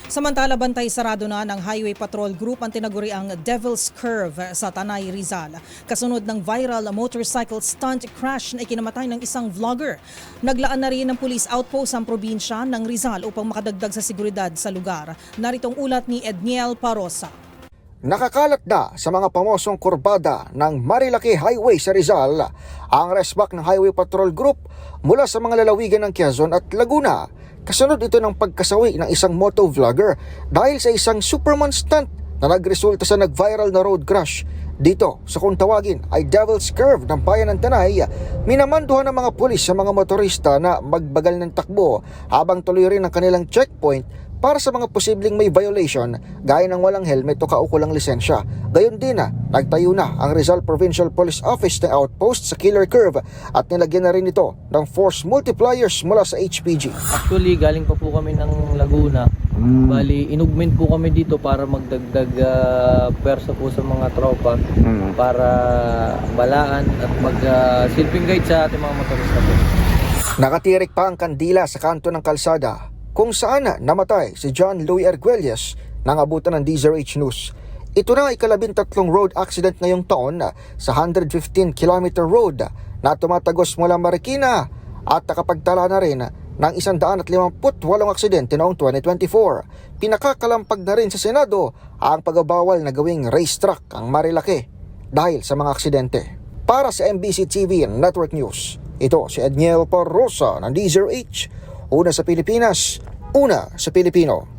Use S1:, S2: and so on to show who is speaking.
S1: Samantala, bantay sarado na ng Highway Patrol Group ang tinaguriang Devil's Curve sa Tanay, Rizal. Kasunod ng viral motorcycle stunt crash na ikinamatay ng isang vlogger. Naglaan na rin ng police outpost ang probinsya ng Rizal upang makadagdag sa seguridad sa lugar. Naritong ulat ni Edniel Parosa.
S2: Nakakalat na sa mga pamosong kurbada ng Marilaki Highway sa Rizal ang resback ng Highway Patrol Group mula sa mga lalawigan ng Quezon at Laguna. Kasunod ito ng pagkasawi ng isang motovlogger dahil sa isang Superman stunt na nagresulta sa nag-viral na road crash. Dito sa kung tawagin ay Devil's Curve ng bayan ng Tanay, minamanduhan ng mga pulis sa mga motorista na magbagal ng takbo habang tuloy rin ang kanilang checkpoint para sa mga posibleng may violation gaya ng walang helmet o kaukulang lisensya. Gayon din nagtayo na ang Rizal Provincial Police Office na outpost sa Killer Curve at nilagyan na rin ito ng force multipliers mula sa HPG.
S3: Actually, galing pa po kami ng Laguna. Bali, inugment po kami dito para magdagdag persa po sa mga tropa para balaan at mag-silping guide sa ating mga motorista po.
S2: Nakatirik pa ang kandila sa kanto ng kalsada kung saan namatay si John Louis Arguelles nang abutan ng DZRH News. Ito na ay ika-13 road accident ngayong taon sa 115 km road na tumatagos mula Marikina at nakapagtala na rin ng 158 aksidente noong 2024. Pinakakalampag na rin sa Senado ang pagbabawal na gawing racetrack ang Marilaki dahil sa mga aksidente. Para sa MBC TV Network News, ito si Edniel Parosa ng DZRH. Una sa Pilipinas, una sa Pilipino.